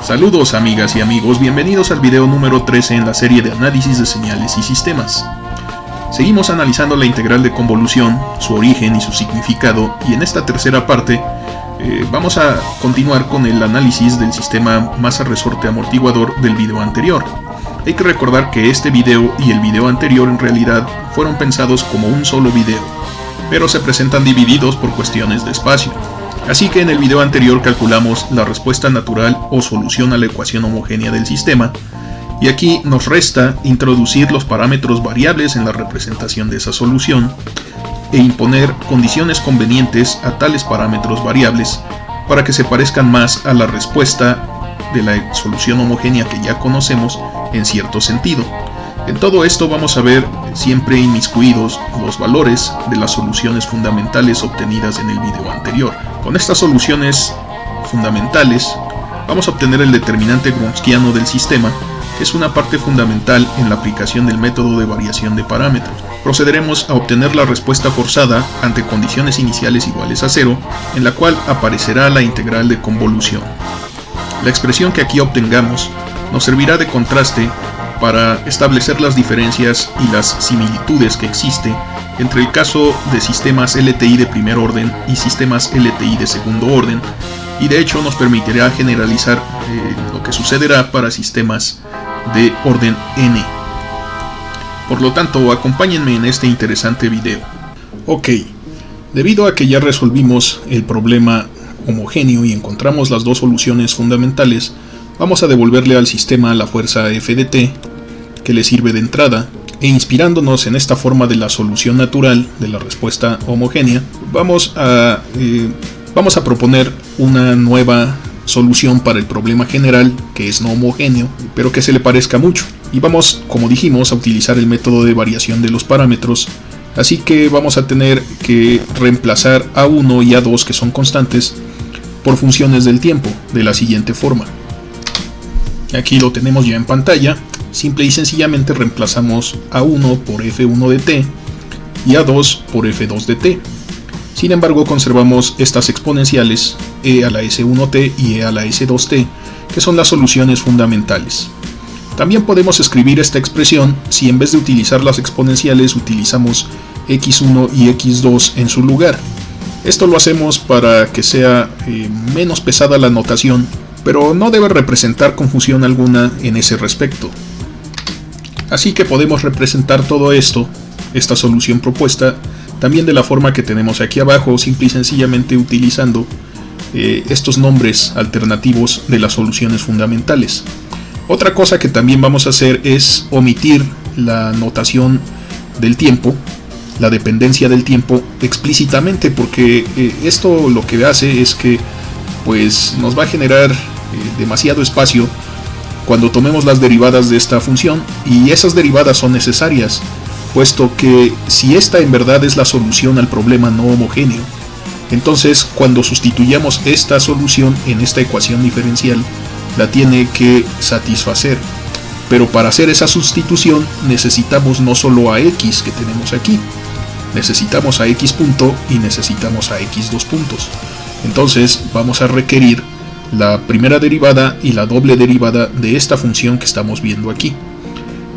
Saludos amigas y amigos, bienvenidos al video número 13 en la serie de análisis de señales y sistemas. Seguimos analizando la integral de convolución, su origen y su significado, y en esta tercera parte vamos a continuar con el análisis del sistema masa resorte amortiguador del video anterior. Hay que recordar que este video y el video anterior en realidad fueron pensados como un solo video, pero se presentan divididos por cuestiones de espacio. Así que en el video anterior calculamos la respuesta natural o solución a la ecuación homogénea del sistema, y aquí nos resta introducir los parámetros variables en la representación de esa solución e imponer condiciones convenientes a tales parámetros variables para que se parezcan más a la respuesta de la solución homogénea que ya conocemos en cierto sentido. En todo esto vamos a ver siempre inmiscuidos los valores de las soluciones fundamentales obtenidas en el video anterior. Con estas soluciones fundamentales vamos a obtener el determinante gronskiano del sistema, que es una parte fundamental en la aplicación del método de variación de parámetros. Procederemos a obtener la respuesta forzada ante condiciones iniciales iguales a 0, en la cual aparecerá la integral de convolución. La expresión que aquí obtengamos nos servirá de contraste para establecer las diferencias y las similitudes que existe entre el caso de sistemas LTI de primer orden y sistemas LTI de segundo orden, y de hecho nos permitirá generalizar lo que sucederá para sistemas de orden n. Por lo tanto, acompáñenme en este interesante video. Ok, debido a que ya resolvimos el problema homogéneo y encontramos las dos soluciones fundamentales, vamos a devolverle al sistema la fuerza F de t, que le sirve de entrada, e inspirándonos en esta forma de la solución natural de la respuesta homogénea, vamos a proponer una nueva solución para el problema general, que es no homogéneo, pero que se le parezca mucho. Y vamos, como dijimos, a utilizar el método de variación de los parámetros, así que vamos a tener que reemplazar A1 y A2, que son constantes, por funciones del tiempo, de la siguiente forma. Aquí lo tenemos ya en pantalla. Simple y sencillamente reemplazamos A1 por F1 de t y A2 por F2 de t. Sin embargo, conservamos estas exponenciales e a la S1t y e a la S2t, que son las soluciones fundamentales. También podemos escribir esta expresión si en vez de utilizar las exponenciales utilizamos x1 y x2 en su lugar. Esto lo hacemos para que sea menos pesada la notación, pero no debe representar confusión alguna en ese respecto. Así que podemos representar todo esto, esta solución propuesta, también de la forma que tenemos aquí abajo, simple y sencillamente utilizando estos nombres alternativos de las soluciones fundamentales. Otra cosa que también vamos a hacer es omitir la notación del tiempo, la dependencia del tiempo explícitamente, porque esto lo que hace es que pues nos va a generar demasiado espacio cuando tomemos las derivadas de esta función, y esas derivadas son necesarias, puesto que si esta en verdad es la solución al problema no homogéneo, entonces cuando sustituyamos esta solución en esta ecuación diferencial, la tiene que satisfacer. Pero para hacer esa sustitución necesitamos no solo a x que tenemos aquí, necesitamos a x punto y necesitamos a x2 puntos. Entonces vamos a requerir la primera derivada y la doble derivada de esta función que estamos viendo aquí.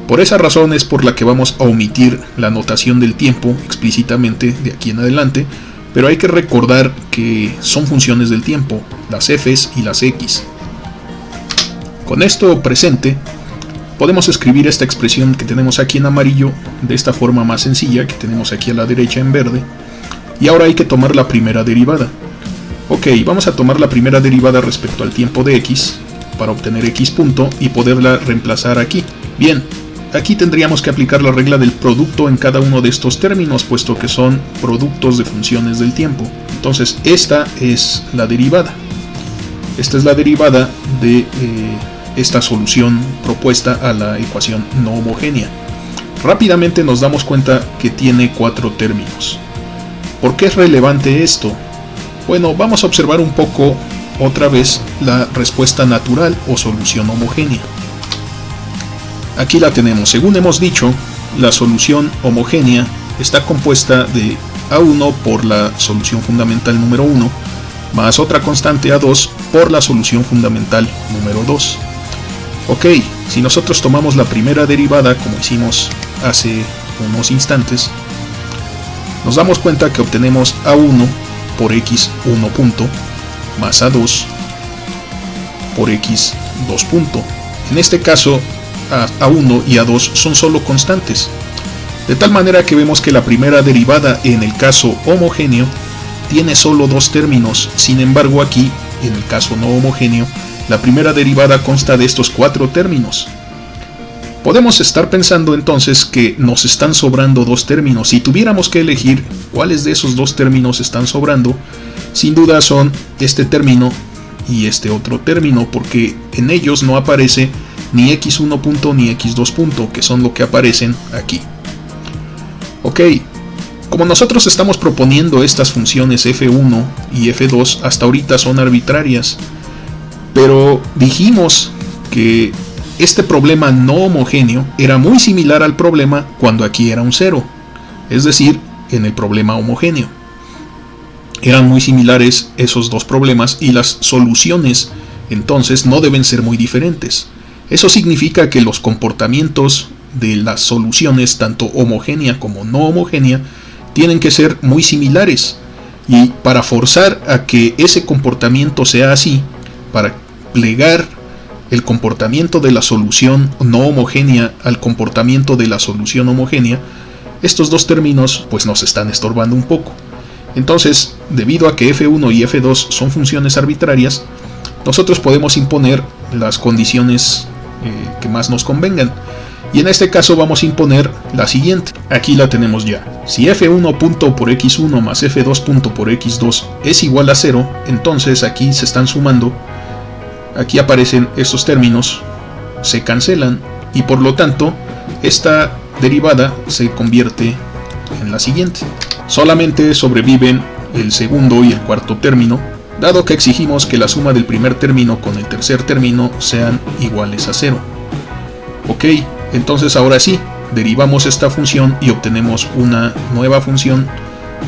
Por esa razón es por la que vamos a omitir la notación del tiempo explícitamente de aquí en adelante, pero hay que recordar que son funciones del tiempo, las f's y las x. Con esto presente, podemos escribir esta expresión que tenemos aquí en amarillo de esta forma más sencilla que tenemos aquí a la derecha en verde, y ahora hay que tomar la primera derivada. Ok, vamos a tomar la primera derivada respecto al tiempo de x para obtener x punto y poderla reemplazar aquí. Bien, aquí tendríamos que aplicar la regla del producto en cada uno de estos términos, puesto que son productos de funciones del tiempo. Entonces esta es la derivada. Esta es la derivada de esta solución propuesta a la ecuación no homogénea. Rápidamente nos damos cuenta que tiene 4 términos. ¿Por qué es relevante esto? Bueno, vamos a observar un poco otra vez la respuesta natural o solución homogénea. Aquí la tenemos. Según hemos dicho, la solución homogénea está compuesta de A1 por la solución fundamental número 1, más otra constante A2 por la solución fundamental número 2. Ok, si nosotros tomamos la primera derivada, como hicimos hace unos instantes, nos damos cuenta que obtenemos A1 por x1 punto más A2 por x2 punto. En este caso, A1 y A2 son solo constantes, de tal manera que vemos que la primera derivada en el caso homogéneo tiene solo dos términos. Sin embargo, aquí, en el caso no homogéneo, la primera derivada consta de estos cuatro términos. Podemos estar pensando entonces que nos están sobrando dos términos. Si tuviéramos que elegir cuáles de esos dos términos están sobrando, sin duda son este término y este otro término, porque en ellos no aparece ni x1 punto ni x2 punto, que son lo que aparecen aquí. Ok, como nosotros estamos proponiendo estas funciones f1 y f2, hasta ahorita son arbitrarias, pero dijimos que este problema no homogéneo era muy similar al problema cuando aquí era un cero, es decir, en el problema homogéneo. Eran muy similares esos dos problemas y las soluciones entonces no deben ser muy diferentes. Eso significa que los comportamientos de las soluciones, tanto homogénea como no homogénea, tienen que ser muy similares. Y para forzar a que ese comportamiento sea así, para plegar el comportamiento de la solución no homogénea al comportamiento de la solución homogénea, estos dos términos pues nos están estorbando un poco. Entonces, debido a que f1 y f2 son funciones arbitrarias, nosotros podemos imponer las condiciones que más nos convengan. Y en este caso vamos a imponer la siguiente. Aquí la tenemos ya. Si f1 punto por x1 más f2 punto por x2 es igual a 0, entonces aquí se están sumando. Aquí aparecen estos términos, se cancelan y por lo tanto esta derivada se convierte en la siguiente. Solamente sobreviven el segundo y el cuarto término, dado que exigimos que la suma del primer término con el tercer término sean iguales a 0. Ok, entonces ahora sí, derivamos esta función y obtenemos una nueva función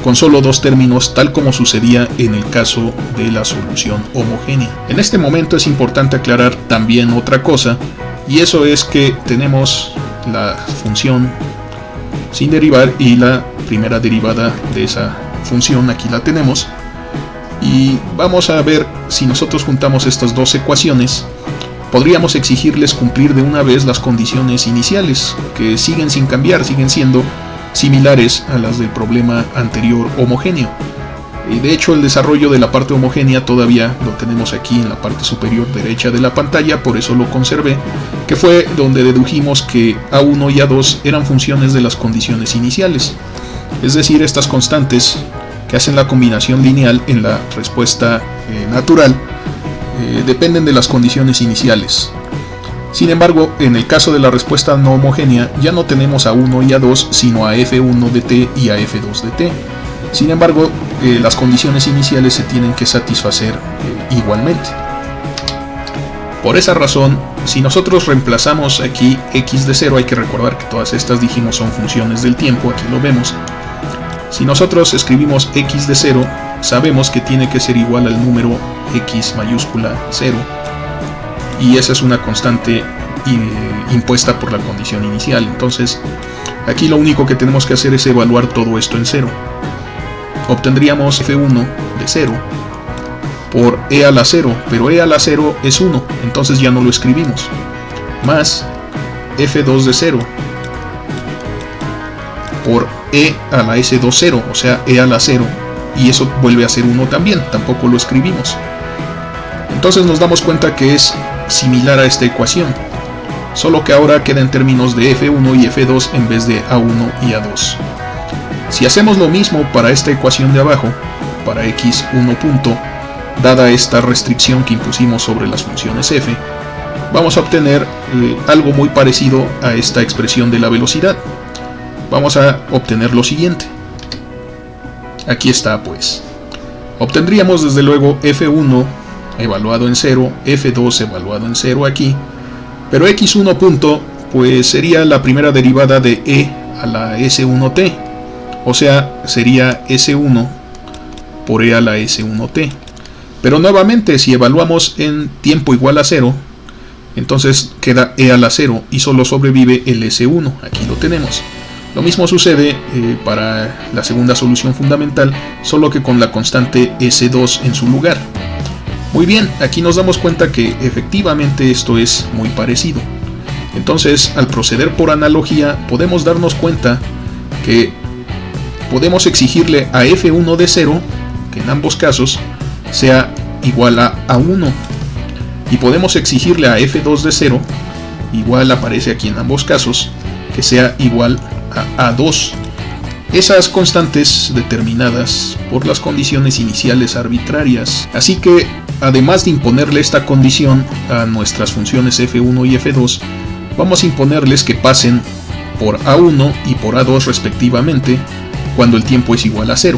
con solo dos términos, tal como sucedía en el caso de la solución homogénea. En este momento es importante aclarar también otra cosa, y eso es que tenemos la función sin derivar y la primera derivada de esa función, aquí la tenemos, y vamos a ver si nosotros juntamos estas dos ecuaciones. Podríamos exigirles cumplir de una vez las condiciones iniciales, que siguen sin cambiar, siguen siendo similares a las del problema anterior homogéneo. Y de hecho el desarrollo de la parte homogénea todavía lo tenemos aquí en la parte superior derecha de la pantalla, por eso lo conservé, que fue donde dedujimos que A1 y A2 eran funciones de las condiciones iniciales, es decir, estas constantes que hacen la combinación lineal en la respuesta natural dependen de las condiciones iniciales. Sin embargo, en el caso de la respuesta no homogénea ya no tenemos a 1 y a 2, sino a f1 de t y a f2 de t. Sin embargo, las condiciones iniciales se tienen que satisfacer igualmente. Por esa razón, si nosotros reemplazamos aquí x de 0, hay que recordar que todas estas dijimos son funciones del tiempo, aquí lo vemos. Si nosotros escribimos x de 0, sabemos que tiene que ser igual al número x mayúscula 0. Y esa es una constante impuesta por la condición inicial. Entonces, aquí lo único que tenemos que hacer es evaluar todo esto en 0. Obtendríamos f1 de 0 por e a la 0, pero e a la 0 es 1, entonces ya no lo escribimos, más f2 de 0 por e a la s2 0, o sea, e a la 0, y eso vuelve a ser 1 también, tampoco lo escribimos. Entonces nos damos cuenta que es similar a esta ecuación, solo que ahora queda en términos de f1 y f2 en vez de a1 y a2. Si hacemos lo mismo para esta ecuación de abajo, para x1 punto, dada esta restricción que impusimos sobre las funciones f, vamos a obtener algo muy parecido a esta expresión de la velocidad. Vamos a obtener lo siguiente. Aquí está pues. Obtendríamos desde luego f1 evaluado en 0, f2 evaluado en 0 aquí, pero x1 punto pues sería la primera derivada de e a la s1t, o sea, sería s1 por e a la s1t. Pero nuevamente, si evaluamos en tiempo igual a 0, entonces queda e a la 0 y solo sobrevive el s1, aquí lo tenemos. Lo mismo sucede para la segunda solución fundamental, solo que con la constante s2 en su lugar. Muy bien, aquí nos damos cuenta que efectivamente esto es muy parecido. Entonces, al proceder por analogía, podemos darnos cuenta que podemos exigirle a f1 de 0, que en ambos casos sea igual a 1, y podemos exigirle a f2 de 0, igual aparece aquí en ambos casos, que sea igual a 2. Esas constantes determinadas por las condiciones iniciales arbitrarias. Así que, además de imponerle esta condición a nuestras funciones f1 y f2, vamos a imponerles que pasen por a1 y por a2 respectivamente cuando el tiempo es igual a 0.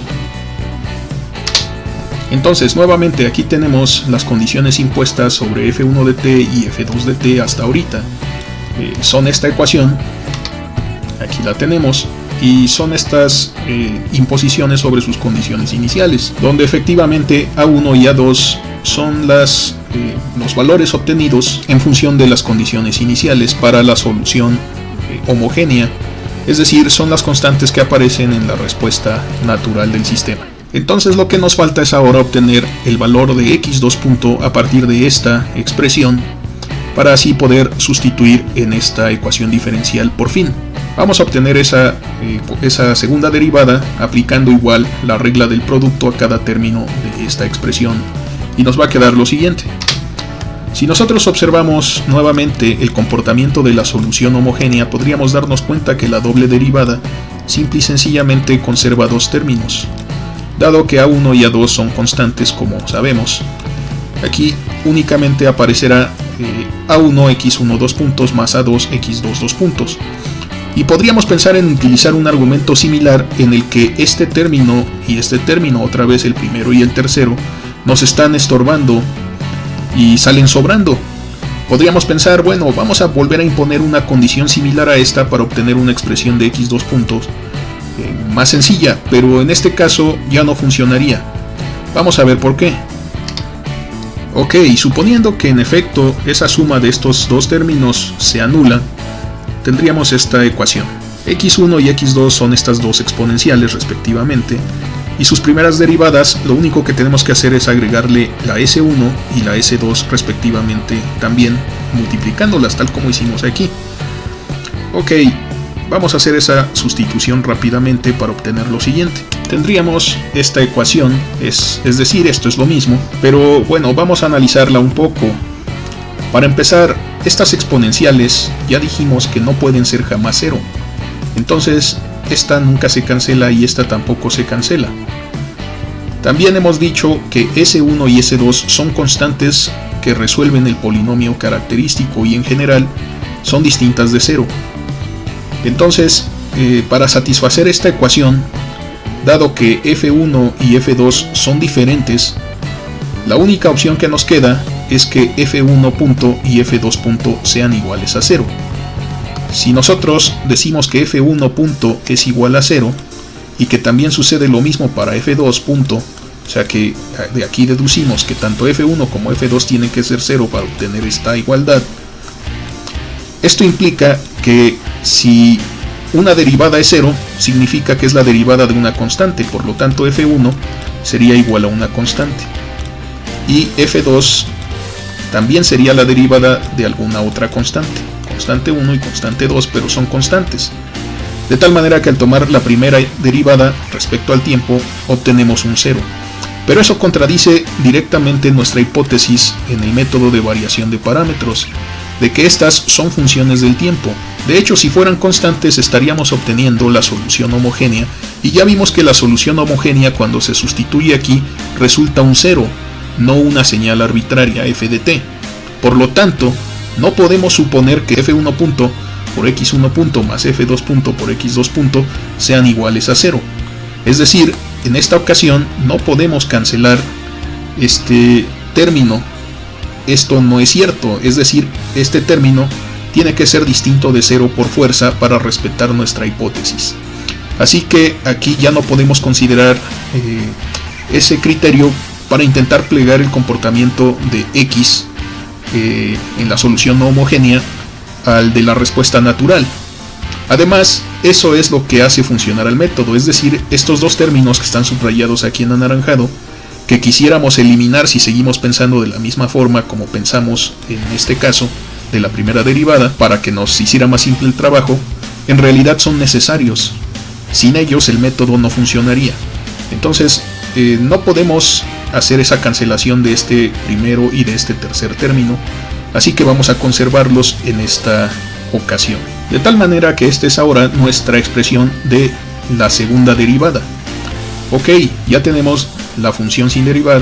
Entonces, nuevamente aquí tenemos las condiciones impuestas sobre f1 de t y f2 de t hasta ahorita. Son esta ecuación, aquí la tenemos, y son estas imposiciones sobre sus condiciones iniciales, donde efectivamente a1 y a2 son los valores obtenidos en función de las condiciones iniciales para la solución homogénea, es decir, son las constantes que aparecen en la respuesta natural del sistema. Entonces lo que nos falta es ahora obtener el valor de x2 punto a partir de esta expresión, para así poder sustituir en esta ecuación diferencial por fin. Vamos a obtener esa segunda derivada aplicando igual la regla del producto a cada término de esta expresión, y nos va a quedar lo siguiente. Si nosotros observamos nuevamente el comportamiento de la solución homogénea, podríamos darnos cuenta que la doble derivada simple y sencillamente conserva dos términos, dado que a1 y a2 son constantes como sabemos. Aquí únicamente aparecerá a1 x1 2 puntos más a2 x2 2 puntos. Y podríamos pensar en utilizar un argumento similar en el que este término y este término, otra vez el primero y el tercero, nos están estorbando y salen sobrando. Podríamos pensar, bueno, vamos a volver a imponer una condición similar a esta para obtener una expresión de x2 puntos más sencilla, pero en este caso ya no funcionaría. Vamos a ver por qué. Ok, suponiendo que en efecto esa suma de estos dos términos se anula, tendríamos esta ecuación. x1 y x2 son estas dos exponenciales respectivamente, y sus primeras derivadas lo único que tenemos que hacer es agregarle la s1 y la s2 respectivamente, también multiplicándolas tal como hicimos aquí. Ok, vamos a hacer esa sustitución rápidamente para obtener lo siguiente. Tendríamos esta ecuación, es decir, esto es lo mismo, pero bueno, vamos a analizarla un poco. Para empezar, estas exponenciales ya dijimos que no pueden ser jamás 0, entonces esta nunca se cancela y esta tampoco se cancela. También hemos dicho que S1 y S2 son constantes que resuelven el polinomio característico y en general son distintas de 0. Entonces, para satisfacer esta ecuación, dado que F1 y F2 son diferentes, la única opción que nos queda es que F1 punto y F2 punto sean iguales a 0. Si nosotros decimos que F1 punto es igual a 0 y que también sucede lo mismo para F2 punto, o sea que de aquí deducimos que tanto F1 como F2 tienen que ser 0 para obtener esta igualdad, esto implica que si una derivada es 0, significa que es la derivada de una constante, por lo tanto F1 sería igual a una constante y F2 también sería la derivada de alguna otra constante, constante 1 y constante 2, pero son constantes, de tal manera que al tomar la primera derivada respecto al tiempo obtenemos un 0. Pero eso contradice directamente nuestra hipótesis en el método de variación de parámetros, de que estas son funciones del tiempo. De hecho, si fueran constantes estaríamos obteniendo la solución homogénea, y ya vimos que la solución homogénea cuando se sustituye aquí resulta un 0, no una señal arbitraria f de t. Por lo tanto, no podemos suponer que f1 punto por x1 punto más f2 punto por x2 punto sean iguales a 0. Es decir, en esta ocasión no podemos cancelar término esto no es cierto, es decir, este término tiene que ser distinto de 0 por fuerza para respetar nuestra hipótesis. Así que aquí ya no podemos considerar ese criterio para intentar plegar el comportamiento de X en la solución no homogénea al de la respuesta natural. Además, eso es lo que hace funcionar al método, es decir, estos dos términos que están subrayados aquí en anaranjado, que quisiéramos eliminar si seguimos pensando de la misma forma como pensamos en este caso de la primera derivada, para que nos hiciera más simple el trabajo, en realidad son necesarios. Sin ellos el método no funcionaría. Entonces no podemos hacer esa cancelación de este primero y de este tercer término, así que vamos a conservarlos en esta ocasión. De tal manera que esta es ahora nuestra expresión de la segunda derivada. Ok, ya tenemos la función sin derivar,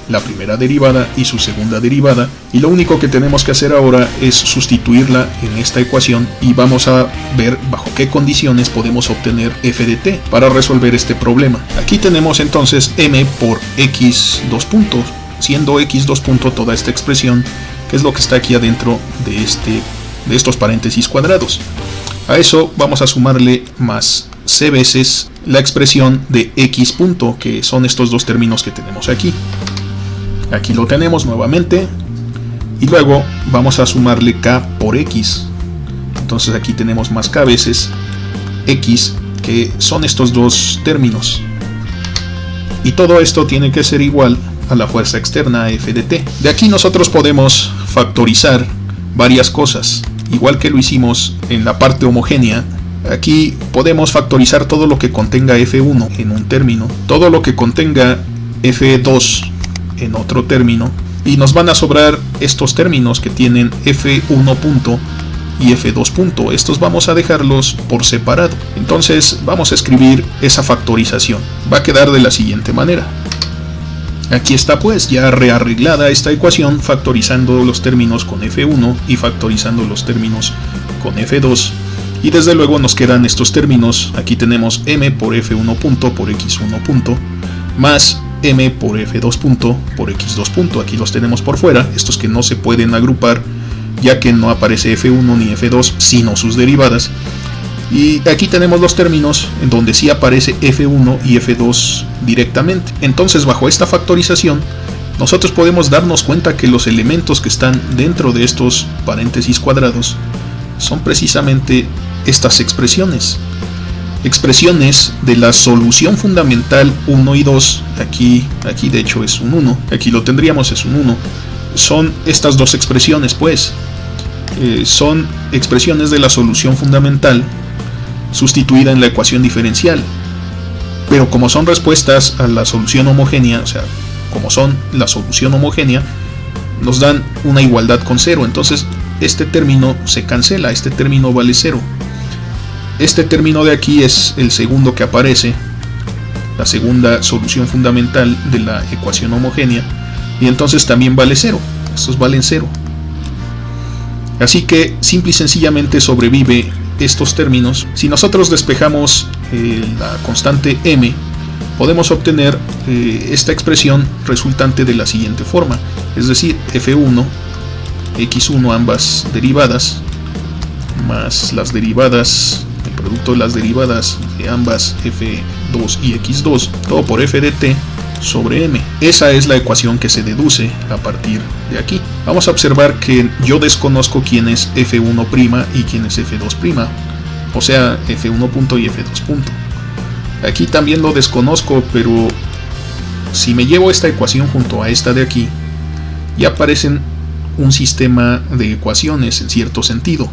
la primera derivada y su segunda derivada, y lo único que tenemos que hacer ahora es sustituirla en esta ecuación y vamos a ver bajo qué condiciones podemos obtener f de t para resolver este problema. Aquí tenemos entonces m por x dos puntos, siendo x dos puntos toda esta expresión, que es lo que está aquí adentro de estos paréntesis cuadrados. A eso vamos a sumarle más c veces la expresión de x punto, que son estos dos términos que tenemos aquí. Aquí lo tenemos nuevamente, y luego vamos a sumarle k por x. Entonces aquí tenemos más k veces x, que son estos dos términos. Y todo esto tiene que ser igual a la fuerza externa f de t. De aquí nosotros podemos factorizar varias cosas, igual que lo hicimos en la parte homogénea. Aquí podemos factorizar todo lo que contenga f1 en un término, todo lo que contenga f2 en otro término, y nos van a sobrar estos términos que tienen f1 punto y f2 punto. Estos vamos a dejarlos por separado. Entonces vamos a escribir esa factorización. Va a quedar de la siguiente manera. Aquí está pues ya rearreglada esta ecuación, factorizando los términos con f1 y factorizando los términos con f2. Y desde luego nos quedan estos términos. Aquí tenemos m por f1 punto por x1 punto más m por f2 punto por x2 punto. Aquí los tenemos por fuera, estos que no se pueden agrupar ya que no aparece f1 ni f2 sino sus derivadas. Y aquí tenemos los términos en donde sí aparece f1 y f2 directamente. Entonces bajo esta factorización nosotros podemos darnos cuenta que los elementos que están dentro de estos paréntesis cuadrados son precisamente estas expresiones de la solución fundamental 1 y 2, aquí de hecho es un 1, aquí lo tendríamos, es un 1, son estas dos expresiones pues, son expresiones de la solución fundamental sustituida en la ecuación diferencial, pero como son respuestas a la solución homogénea, o sea, como son la solución homogénea, nos dan una igualdad con 0, entonces este término se cancela, este término vale 0. Este término de aquí es el segundo que aparece, la segunda solución fundamental de la ecuación homogénea, y entonces también vale 0, estos valen 0. Así que simple y sencillamente sobrevive estos términos. Si nosotros despejamos la constante m, podemos obtener esta expresión resultante de la siguiente forma, es decir, f1, x1 ambas derivadas, más las derivadas, el producto de las derivadas de ambas f2 y x2, todo por f de t sobre m. Esa es la ecuación que se deduce a partir de aquí. Vamos a observar que yo desconozco quién es f1' y quién es f2', o sea, f1 punto y f2 punto. Aquí también lo desconozco, pero si me llevo esta ecuación junto a esta de aquí, ya aparecen un sistema de ecuaciones en cierto sentido.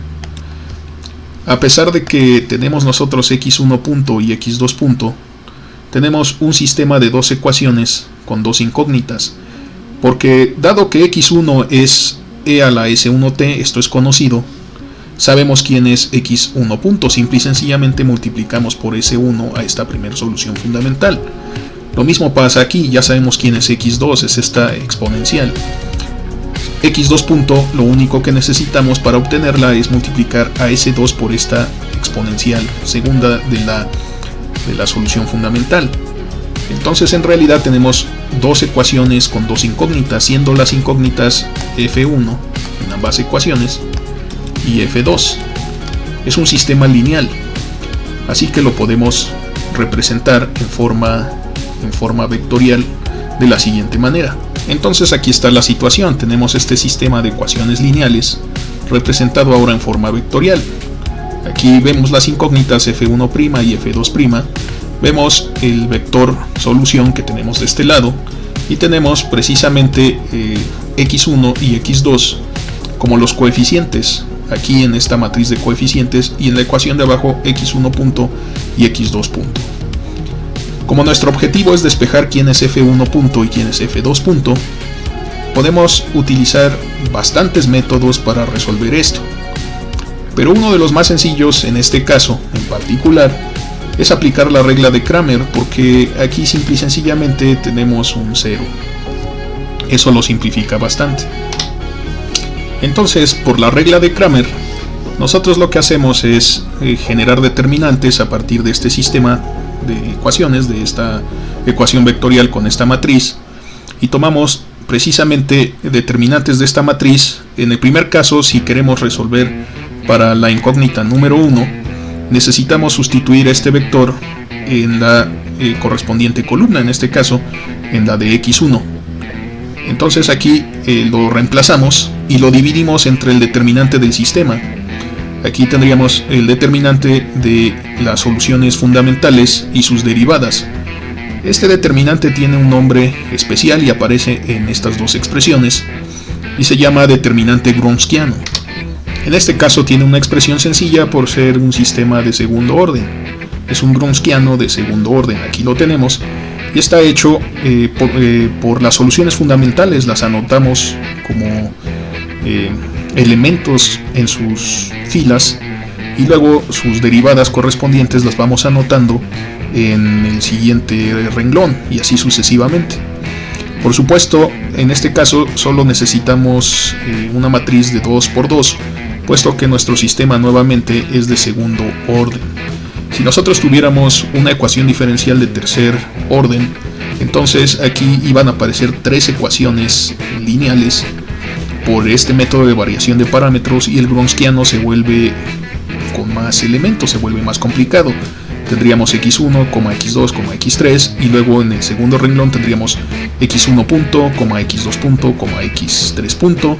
A pesar de que tenemos nosotros x1 punto y x2 punto, tenemos un sistema de dos ecuaciones con dos incógnitas, porque dado que x1 es e a la s1t, esto es conocido, sabemos quién es x1 punto, simple y sencillamente multiplicamos por s1 a esta primera solución fundamental. Lo mismo pasa aquí, ya sabemos quién es x2, es esta exponencial. x2 punto, lo único que necesitamos para obtenerla es multiplicar a s2 por esta exponencial segunda de la solución fundamental. Entonces en realidad tenemos dos ecuaciones con dos incógnitas, siendo las incógnitas F1 en ambas ecuaciones y F2. Es un sistema lineal, así que lo podemos representar en forma vectorial de la siguiente manera. Entonces aquí está la situación, tenemos este sistema de ecuaciones lineales representado ahora en forma vectorial. Aquí vemos las incógnitas F1' y F2', vemos el vector solución que tenemos de este lado y tenemos precisamente x1 y x2 como los coeficientes aquí en esta matriz de coeficientes, y en la ecuación de abajo x1 punto y x2 punto. Como nuestro objetivo es despejar quién es f1 punto y quién es f2 punto, podemos utilizar bastantes métodos para resolver esto, pero uno de los más sencillos en este caso en particular es aplicar la regla de Cramer, porque aquí simple y sencillamente tenemos un 0. Eso lo simplifica bastante. Entonces, por la regla de Cramer, nosotros lo que hacemos es generar determinantes a partir de este sistema de ecuaciones, de esta ecuación vectorial con esta matriz, y tomamos precisamente determinantes de esta matriz. En el primer caso, si queremos resolver para la incógnita número 1, necesitamos sustituir este vector en la correspondiente columna, en este caso en la de x1. Entonces aquí lo reemplazamos y lo dividimos entre el determinante del sistema. Aquí tendríamos el determinante de las soluciones fundamentales y sus derivadas. Este determinante tiene un nombre especial y aparece en estas dos expresiones y se llama determinante Wronskiano. En este caso tiene una expresión sencilla por ser un sistema de segundo orden. Es un Wronskiano de segundo orden, aquí lo tenemos, y está hecho por las soluciones fundamentales. Las anotamos como elementos en sus filas y luego sus derivadas correspondientes las vamos anotando en el siguiente renglón y así sucesivamente. Por supuesto, en este caso solo necesitamos una matriz de 2 por 2, puesto que nuestro sistema nuevamente es de segundo orden. Si nosotros tuviéramos una ecuación diferencial de tercer orden, entonces aquí iban a aparecer 3 ecuaciones lineales por este método de variación de parámetros, y el Wronskiano se vuelve con más elementos, se vuelve más complicado. Tendríamos x1, x2, x3, y luego en el segundo renglón tendríamos x1 punto, x2 punto, x3 punto,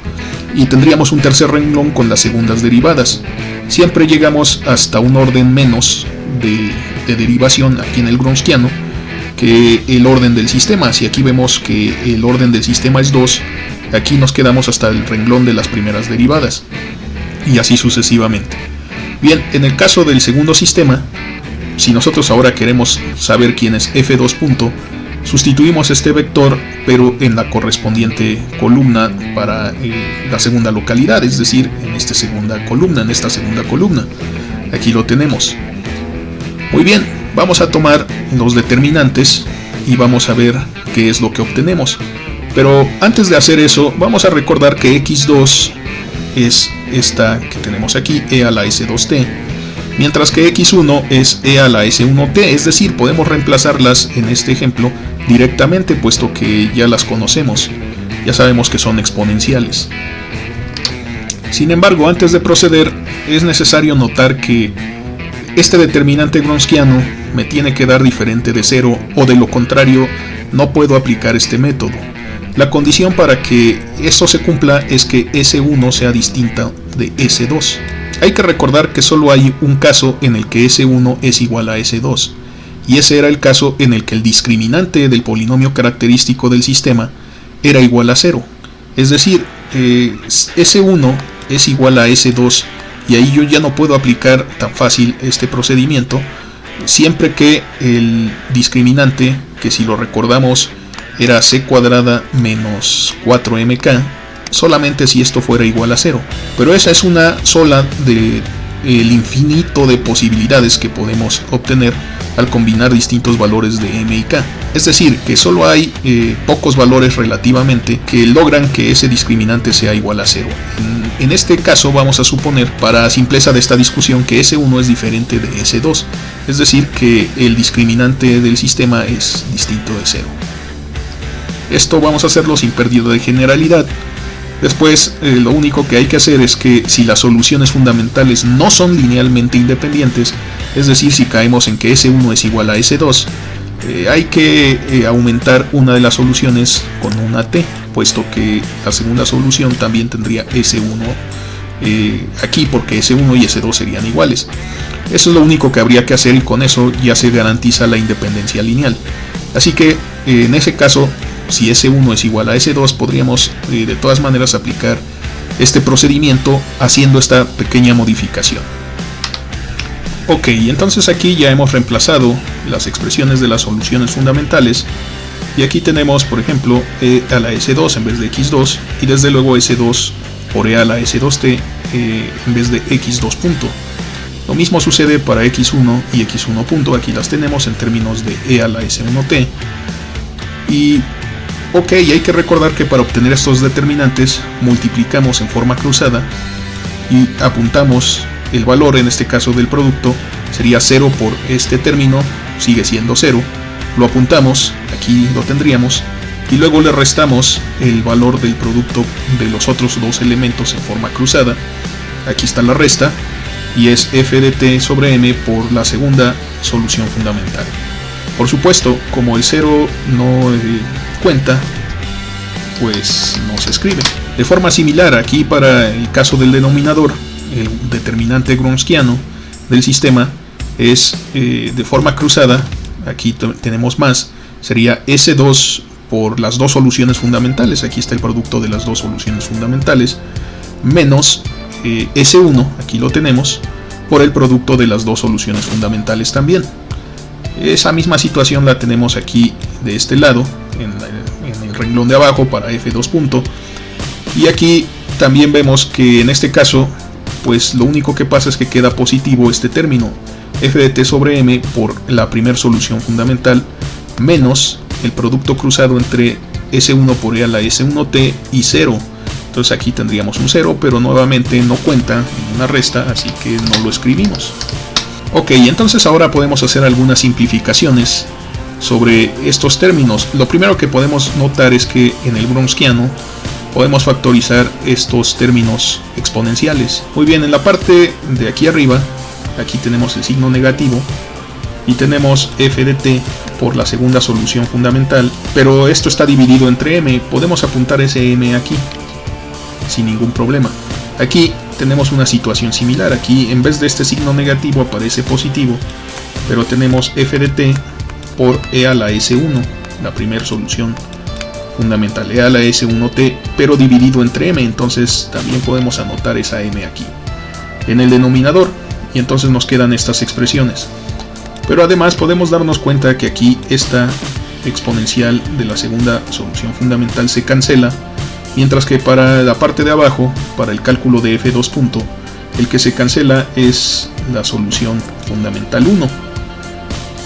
y tendríamos un tercer renglón con las segundas derivadas. Siempre llegamos hasta un orden menos de derivación aquí en el Wronskiano que el orden del sistema. Si aquí vemos que el orden del sistema es 2, aquí nos quedamos hasta el renglón de las primeras derivadas, y así sucesivamente. Bien, en el caso del segundo sistema, si nosotros ahora queremos saber quién es f2 punto, sustituimos este vector pero en la correspondiente columna para la segunda localidad, es decir, en esta segunda columna. Aquí lo tenemos. Muy bien, vamos a tomar los determinantes y vamos a ver qué es lo que obtenemos. Pero antes de hacer eso, vamos a recordar que x2 es esta que tenemos aquí, e a la s2t, mientras que x1 es e a la s1t, es decir, podemos reemplazarlas en este ejemplo directamente, puesto que ya las conocemos, ya sabemos que son exponenciales. Sin embargo, antes de proceder, es necesario notar que este determinante Wronskiano me tiene que dar diferente de 0, o de lo contrario no puedo aplicar este método. La condición para que esto se cumpla es que S1 sea distinta de S2. Hay que recordar que solo hay un caso en el que S1 es igual a S2, y ese era el caso en el que el discriminante del polinomio característico del sistema era igual a 0. Es decir, S1 es igual a S2, y ahí yo ya no puedo aplicar tan fácil este procedimiento, siempre que el discriminante, que si lo recordamos era c cuadrada menos 4mk, solamente si esto fuera igual a 0. Pero esa es una sola de el infinito de posibilidades que podemos obtener al combinar distintos valores de m y k. Es decir, que solo hay pocos valores relativamente que logran que ese discriminante sea igual a 0. En este caso vamos a suponer, para simpleza de esta discusión, que S1 es diferente de S2, es decir, que el discriminante del sistema es distinto de 0. Esto vamos a hacerlo sin pérdida de generalidad. Después, lo único que hay que hacer es que si las soluciones fundamentales no son linealmente independientes, es decir, si caemos en que S1 es igual a S2, hay que aumentar una de las soluciones con una t, puesto que la segunda solución también tendría S1 aquí, porque S1 y S2 serían iguales. Eso es lo único que habría que hacer, y con eso ya se garantiza la independencia lineal. Así que en ese caso, si S1 es igual a S2, podríamos de todas maneras aplicar este procedimiento haciendo esta pequeña modificación. Ok, entonces aquí ya hemos reemplazado las expresiones de las soluciones fundamentales, y aquí tenemos, por ejemplo, e a la S2 en vez de x2, y desde luego S2 por e a la S2t en vez de x2 punto. Lo mismo sucede para x1 y x1 punto, aquí las tenemos en términos de e a la S1t. Y ok, hay que recordar que para obtener estos determinantes multiplicamos en forma cruzada y apuntamos el valor, en este caso del producto, sería 0 por este término, sigue siendo 0, lo apuntamos, aquí lo tendríamos, y luego le restamos el valor del producto de los otros dos elementos en forma cruzada, aquí está la resta, y es f de t sobre m por la segunda solución fundamental. Por supuesto, como el 0 no cuenta, pues no se escribe. De forma similar, aquí para el caso del denominador, el determinante gronskiano del sistema es de forma cruzada, aquí tenemos más, sería S2 por las dos soluciones fundamentales, aquí está el producto de las dos soluciones fundamentales, menos S1, aquí lo tenemos, por el producto de las dos soluciones fundamentales también. Esa misma situación la tenemos aquí de este lado, en el renglón de abajo para F2 punto, y aquí también vemos que en este caso, pues lo único que pasa es que queda positivo este término, f de t sobre m por la primera solución fundamental, menos el producto cruzado entre S1 por e a la S1t y 0. Entonces aquí tendríamos un 0, pero nuevamente no cuenta en una resta, así que no lo escribimos. Ok, entonces ahora podemos hacer algunas simplificaciones sobre estos términos. Lo primero que podemos notar es que en el gronskiano podemos factorizar estos términos exponenciales. Muy bien, en la parte de aquí arriba, aquí tenemos el signo negativo y tenemos f de t por la segunda solución fundamental, pero esto está dividido entre m. Podemos apuntar ese m aquí sin ningún problema. Aquí tenemos una situación similar, aquí en vez de este signo negativo aparece positivo, pero tenemos f de t por e a la S1, la primera solución fundamental, e a la S1t, pero dividido entre m, entonces también podemos anotar esa m aquí en el denominador, y entonces nos quedan estas expresiones. Pero además podemos darnos cuenta que aquí esta exponencial de la segunda solución fundamental se cancela, mientras que para la parte de abajo, para el cálculo de F2 punto, el que se cancela es la solución fundamental 1.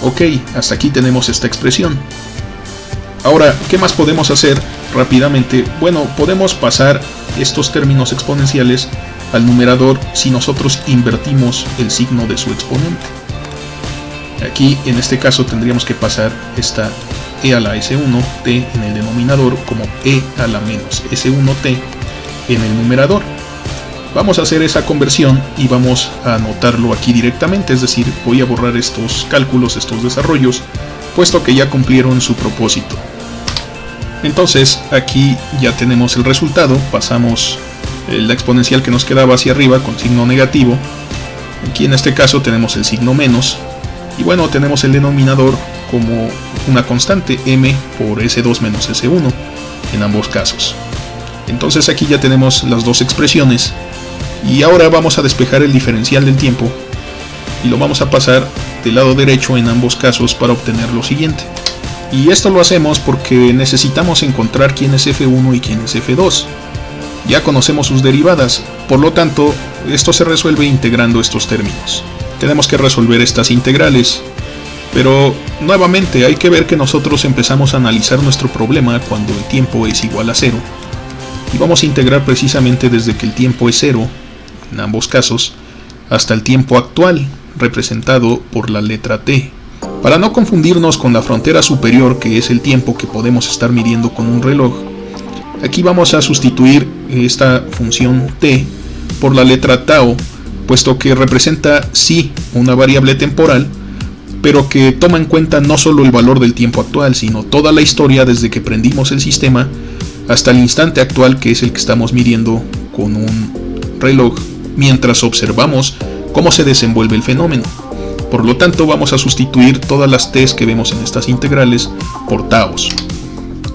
Ok, hasta aquí tenemos esta expresión. Ahora, ¿qué más podemos hacer rápidamente? Bueno, podemos pasar estos términos exponenciales al numerador si nosotros invertimos el signo de su exponente. Aquí, en este caso, tendríamos que pasar esta e a la S1t en el denominador como e a la menos S1t en el numerador. Vamos a hacer esa conversión y vamos a anotarlo aquí directamente, es decir, voy a borrar estos cálculos, estos desarrollos, puesto que ya cumplieron su propósito. Entonces aquí ya tenemos el resultado, pasamos la exponencial que nos quedaba hacia arriba con signo negativo, aquí en este caso tenemos el signo menos, y bueno, tenemos el denominador como una constante m por S2 menos S1 en ambos casos. Entonces aquí ya tenemos las dos expresiones, y ahora vamos a despejar el diferencial del tiempo y lo vamos a pasar del lado derecho en ambos casos para obtener lo siguiente. Y esto lo hacemos porque necesitamos encontrar quién es F1 y quién es F2. Ya conocemos sus derivadas, por lo tanto, esto se resuelve integrando estos términos. Tenemos que resolver estas integrales, pero nuevamente hay que ver que nosotros empezamos a analizar nuestro problema cuando el tiempo es igual a 0. Y vamos a integrar precisamente desde que el tiempo es 0, en ambos casos, hasta el tiempo actual, representado por la letra t. Para no confundirnos con la frontera superior, que es el tiempo que podemos estar midiendo con un reloj, aquí vamos a sustituir esta función t por la letra tau, puesto que representa sí una variable temporal, pero que toma en cuenta no solo el valor del tiempo actual, sino toda la historia desde que prendimos el sistema hasta el instante actual, que es el que estamos midiendo con un reloj, mientras observamos cómo se desenvuelve el fenómeno. Por lo tanto, vamos a sustituir todas las t's que vemos en estas integrales por taus.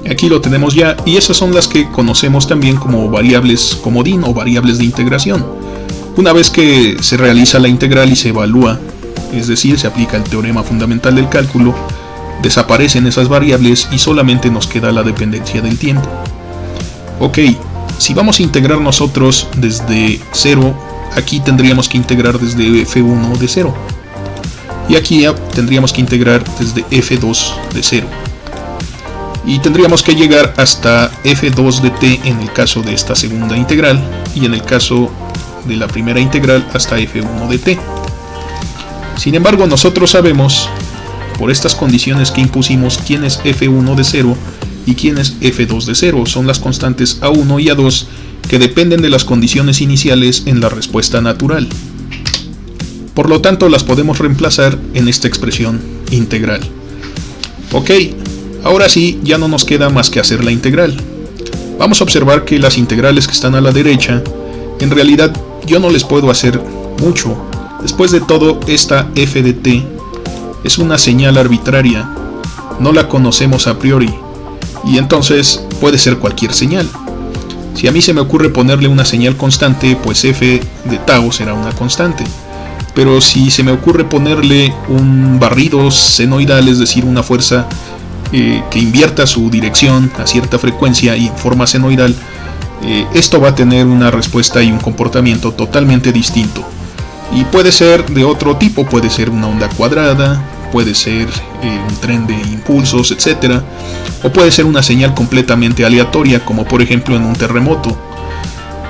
Aquí lo tenemos ya, y esas son las que conocemos también como variables comodín o variables de integración. Una vez que se realiza la integral y se evalúa, es decir, se aplica el teorema fundamental del cálculo, desaparecen esas variables y solamente nos queda la dependencia del tiempo. Ok, si vamos a integrar nosotros desde 0, aquí tendríamos que integrar desde f1 de 0. Y aquí tendríamos que integrar desde f2 de 0. Y tendríamos que llegar hasta f2 de t en el caso de esta segunda integral, y en el caso de la primera integral hasta f1 de t. Sin embargo, nosotros sabemos, por estas condiciones que impusimos, quién es f1 de 0 y quién es f2 de 0. Son las constantes a1 y a2 que dependen de las condiciones iniciales en la respuesta natural. Por lo tanto, las podemos reemplazar en esta expresión integral. Ok, ahora sí, ya no nos queda más que hacer la integral. Vamos a observar que las integrales que están a la derecha, en realidad yo no les puedo hacer mucho. Después de todo, esta f de t es una señal arbitraria, no la conocemos a priori, y entonces puede ser cualquier señal. Si a mí se me ocurre ponerle una señal constante, pues f de tau será una constante. Pero si se me ocurre ponerle un barrido senoidal, es decir, una fuerza que invierta su dirección a cierta frecuencia y en forma senoidal, esto va a tener una respuesta y un comportamiento totalmente distinto. Y puede ser de otro tipo, puede ser una onda cuadrada, puede ser un tren de impulsos, etc. O puede ser una señal completamente aleatoria, como por ejemplo en un terremoto.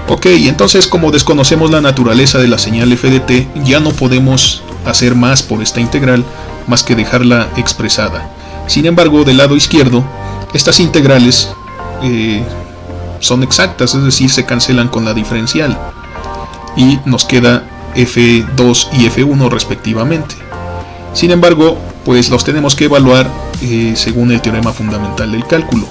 Ok, entonces como desconocemos la naturaleza de la señal f de t, ya no podemos hacer más por esta integral, más que dejarla expresada. Sin embargo, del lado izquierdo, estas integrales son exactas, es decir, se cancelan con la diferencial. Y nos queda f2 y f1 respectivamente. Sin embargo, pues los tenemos que evaluar según el teorema fundamental del cálculo.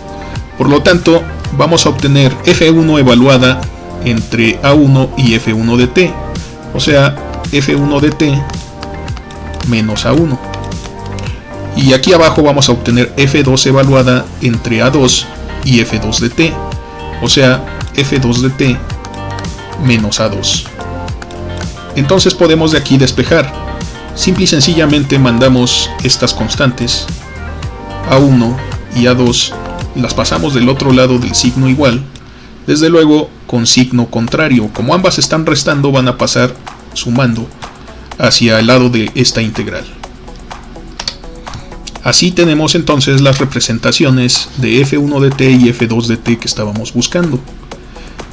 Por lo tanto, vamos a obtener f1 evaluada entre a1 y f1 de t, o sea, f1 de t menos a1. Y aquí abajo vamos a obtener f2 evaluada entre a2 y f2 de t, o sea, f2 de t menos a2. Entonces podemos de aquí despejar. Simple y sencillamente mandamos estas constantes a1 y a2, las pasamos del otro lado del signo igual, desde luego con signo contrario. Como ambas están restando, van a pasar sumando hacia el lado de esta integral. Así tenemos entonces las representaciones de f1 de t y f2 de t que estábamos buscando.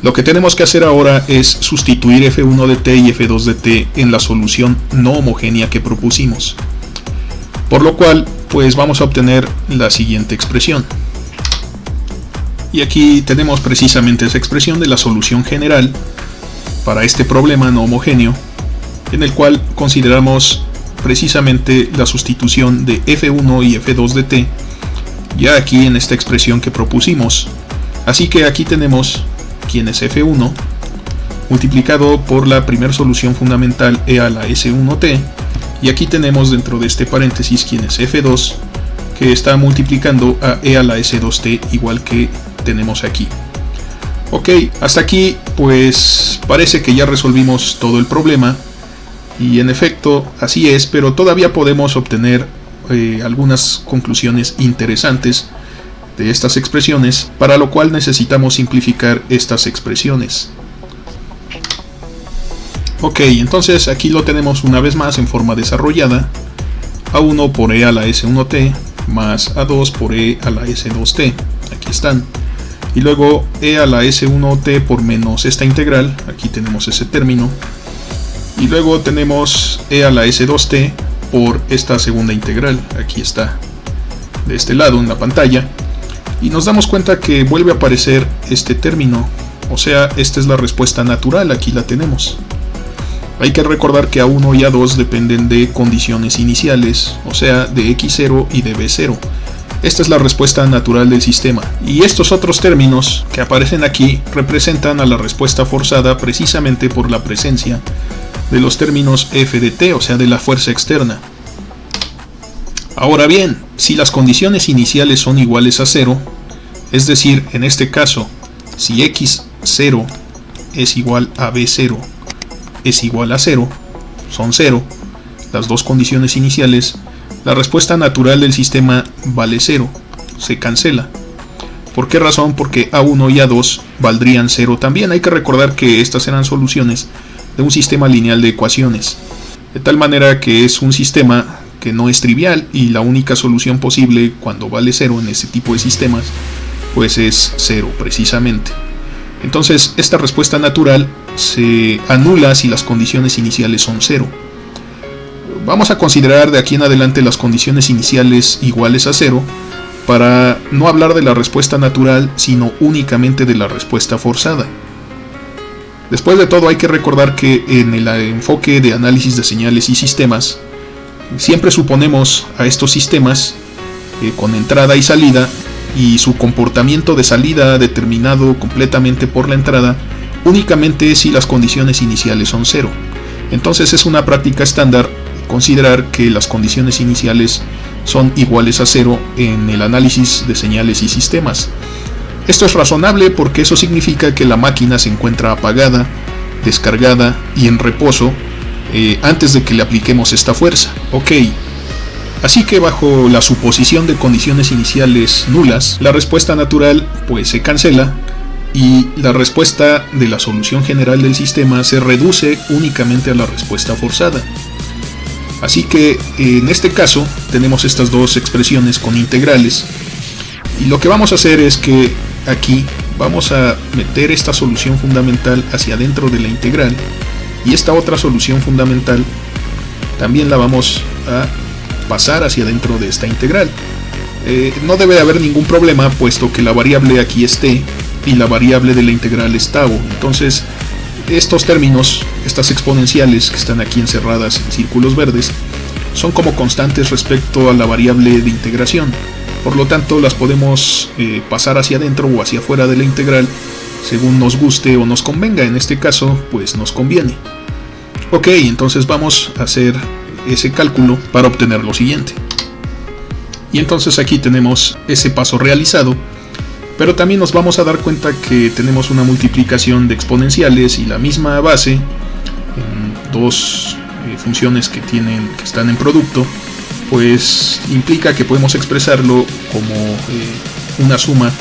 Lo que tenemos que hacer ahora es sustituir f1 de t y f2 de t en la solución no homogénea que propusimos. Por lo cual, pues vamos a obtener la siguiente expresión. Y aquí tenemos precisamente esa expresión de la solución general para este problema no homogéneo, en el cual consideramos precisamente la sustitución de f1 y f2 de t, ya aquí en esta expresión que propusimos. Así que aquí tenemos quién es f1 multiplicado por la primera solución fundamental e a la s1t, y aquí tenemos dentro de este paréntesis quién es f2, que está multiplicando a e a la s2t, igual que tenemos aquí. Ok, hasta aquí pues parece que ya resolvimos todo el problema, y en efecto así es, pero todavía podemos obtener algunas conclusiones interesantes de estas expresiones, para lo cual necesitamos simplificar estas expresiones. Ok, entonces aquí lo tenemos una vez más en forma desarrollada: A1 por e a la S1t más A2 por e a la S2t, aquí están, y luego e a la S1t por menos esta integral, aquí tenemos ese término, y luego tenemos e a la S2t por esta segunda integral, aquí está, de este lado en la pantalla, y nos damos cuenta que vuelve a aparecer este término, o sea, esta es la respuesta natural, aquí la tenemos. Hay que recordar que A1 y A2 dependen de condiciones iniciales, o sea, de x0 y de b0. Esta es la respuesta natural del sistema, y estos otros términos que aparecen aquí representan a la respuesta forzada precisamente por la presencia de los términos f de t, o sea, de la fuerza externa. Ahora bien, si las condiciones iniciales son iguales a 0, es decir, en este caso, si x0 es igual a b0 es igual a 0, son 0, las dos condiciones iniciales, la respuesta natural del sistema vale 0, se cancela. ¿Por qué razón? Porque A1 y A2 valdrían 0 también. Hay que recordar que estas eran soluciones de un sistema lineal de ecuaciones, de tal manera que es un sistema que no es trivial, y la única solución posible cuando vale 0 en este tipo de sistemas pues es 0 precisamente. Entonces esta respuesta natural se anula si las condiciones iniciales son 0. Vamos a considerar de aquí en adelante las condiciones iniciales iguales a 0 para no hablar de la respuesta natural, sino únicamente de la respuesta forzada. Después de todo, hay que recordar que en el enfoque de análisis de señales y sistemas siempre suponemos a estos sistemas con entrada y salida, y su comportamiento de salida determinado completamente por la entrada únicamente si las condiciones iniciales son 0. Entonces es una práctica estándar considerar que las condiciones iniciales son iguales a 0 en el análisis de señales y sistemas. Esto es razonable porque eso significa que la máquina se encuentra apagada, descargada y en reposo antes de que le apliquemos esta fuerza. Ok. Así que bajo la suposición de condiciones iniciales nulas, la respuesta natural pues se cancela y la respuesta de la solución general del sistema se reduce únicamente a la respuesta forzada. Así que en este caso tenemos estas dos expresiones con integrales, y lo que vamos a hacer es que aquí vamos a meter esta solución fundamental hacia adentro de la integral, y esta otra solución fundamental también la vamos a pasar hacia adentro de esta integral. No debe haber ningún problema puesto que la variable aquí es t y la variable de la integral es tau. Entonces estos términos, estas exponenciales que están aquí encerradas en círculos verdes, son como constantes respecto a la variable de integración. Por lo tanto las podemos pasar hacia adentro o hacia afuera de la integral según nos guste o nos convenga. En este caso pues nos conviene. Ok, entonces vamos a hacer ese cálculo para obtener lo siguiente. Y entonces aquí tenemos ese paso realizado, pero también nos vamos a dar cuenta que tenemos una multiplicación de exponenciales y la misma base en dos funciones que están en producto, pues implica que podemos expresarlo como una suma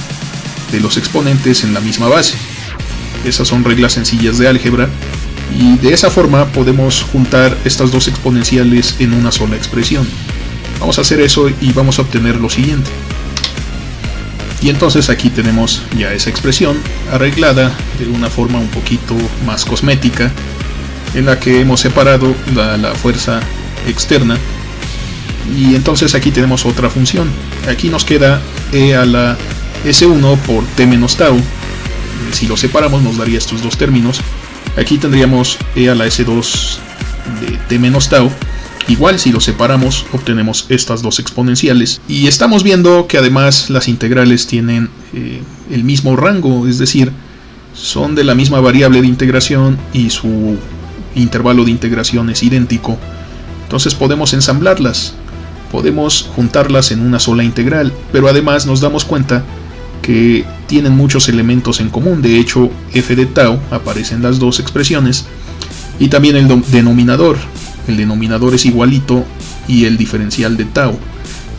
de los exponentes en la misma base. Esas son reglas sencillas de álgebra, y de esa forma podemos juntar estas dos exponenciales en una sola expresión. Vamos a hacer eso y vamos a obtener lo siguiente. Y entonces aquí tenemos ya esa expresión arreglada de una forma un poquito más cosmética, en la que hemos separado la fuerza externa, y entonces aquí tenemos otra función. Aquí nos queda e a la S1 por t menos tau. Si lo separamos nos daría estos dos términos. Aquí tendríamos e a la S2 de t menos tau. Igual si lo separamos obtenemos estas dos exponenciales, y estamos viendo que además las integrales tienen el mismo rango, es decir, son de la misma variable de integración y su intervalo de integración es idéntico. Entonces podemos ensamblarlas, podemos juntarlas en una sola integral, pero además nos damos cuenta que tienen muchos elementos en común. De hecho, f de tau aparece en las dos expresiones, y también el denominador. El denominador es igualito y el diferencial de tau,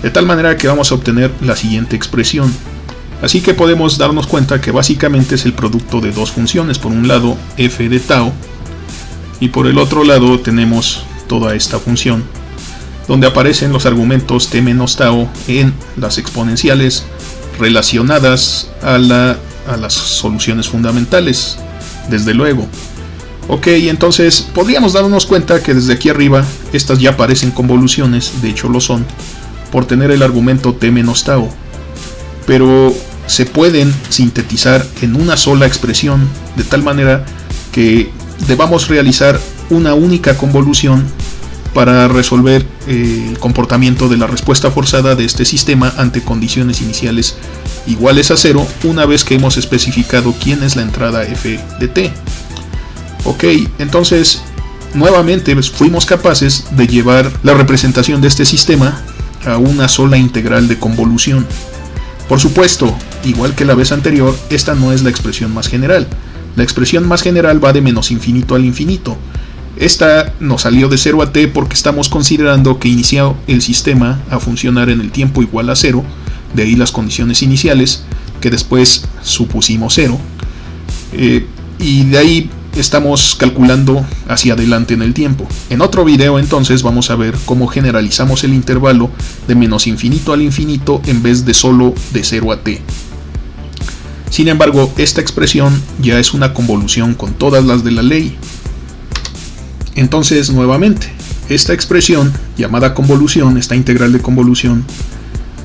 de tal manera que vamos a obtener la siguiente expresión. Así que podemos darnos cuenta que básicamente es el producto de dos funciones. Por un lado f de tau y por el otro lado tenemos toda esta función donde aparecen los argumentos t menos tau en las exponenciales relacionadas a las soluciones fundamentales, desde luego. Ok, entonces podríamos darnos cuenta que desde aquí arriba estas ya parecen convoluciones, de hecho lo son, por tener el argumento t menos tau, pero se pueden sintetizar en una sola expresión, de tal manera que debamos realizar una única convolución para resolver el comportamiento de la respuesta forzada de este sistema ante condiciones iniciales iguales a 0, una vez que hemos especificado quién es la entrada f de t. Ok, entonces nuevamente fuimos capaces de llevar la representación de este sistema a una sola integral de convolución. Por supuesto, igual que la vez anterior, esta no es la expresión más general. La expresión más general va de menos infinito al infinito. Esta nos salió de 0 a t porque estamos considerando que inició el sistema a funcionar en el tiempo igual a 0, de ahí las condiciones iniciales, que después supusimos 0, y de ahí estamos calculando hacia adelante en el tiempo. En otro video entonces vamos a ver cómo generalizamos el intervalo de menos infinito al infinito en vez de solo de 0 a t. Sin embargo, esta expresión ya es una convolución con todas las de la ley. Entonces, nuevamente, esta expresión llamada convolución, esta integral de convolución,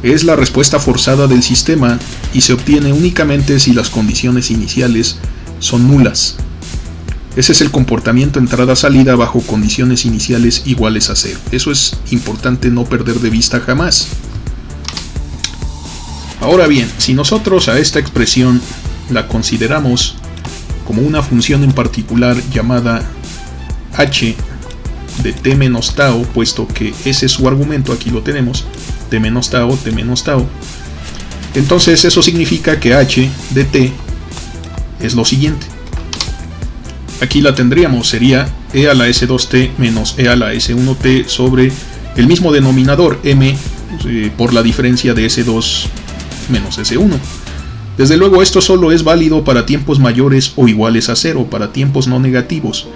es la respuesta forzada del sistema y se obtiene únicamente si las condiciones iniciales son nulas. Ese es el comportamiento entrada-salida bajo condiciones iniciales iguales a 0. Eso es importante no perder de vista jamás. Ahora bien, si nosotros a esta expresión la consideramos como una función en particular llamada h de t menos tau, puesto que ese es su argumento, aquí lo tenemos, t menos tau, entonces eso significa que h de t es lo siguiente. Aquí la tendríamos, sería e a la s2t menos e a la s1t sobre el mismo denominador m por la diferencia de s2 menos s1. Desde luego esto solo es válido para tiempos mayores o iguales a 0, para tiempos no negativos.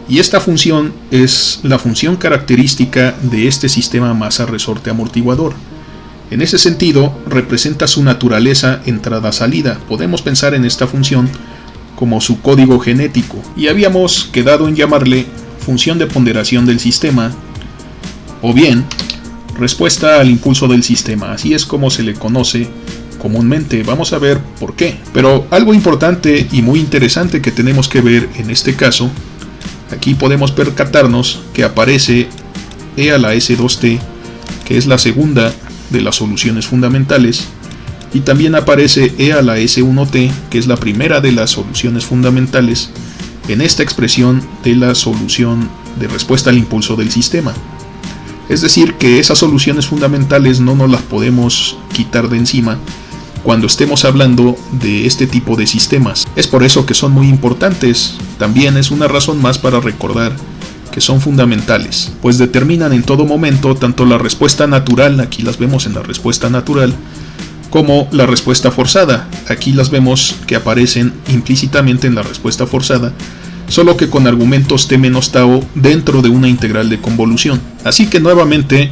Y esta función es la función característica de este sistema masa-resorte amortiguador. En ese sentido, representa su naturaleza entrada-salida. Podemos pensar en esta función como su código genético, y habíamos quedado en llamarle función de ponderación del sistema, o bien respuesta al impulso del sistema. Así es como se le conoce comúnmente. Vamos a ver por qué. Pero algo importante y muy interesante que tenemos que ver en este caso, aquí podemos percatarnos que aparece e a la s2t, que es la segunda de las soluciones fundamentales, y también aparece e a la s1t, que es la primera de las soluciones fundamentales, en esta expresión de la solución de respuesta al impulso del sistema. Es decir, que esas soluciones fundamentales no nos las podemos quitar de encima cuando estemos hablando de este tipo de sistemas. Es por eso que son muy importantes. También es una razón más para recordar que son fundamentales, pues determinan en todo momento tanto la respuesta natural, aquí las vemos en la respuesta natural, como la respuesta forzada. Aquí las vemos que aparecen implícitamente en la respuesta forzada, solo que con argumentos t menos tau dentro de una integral de convolución. Así que nuevamente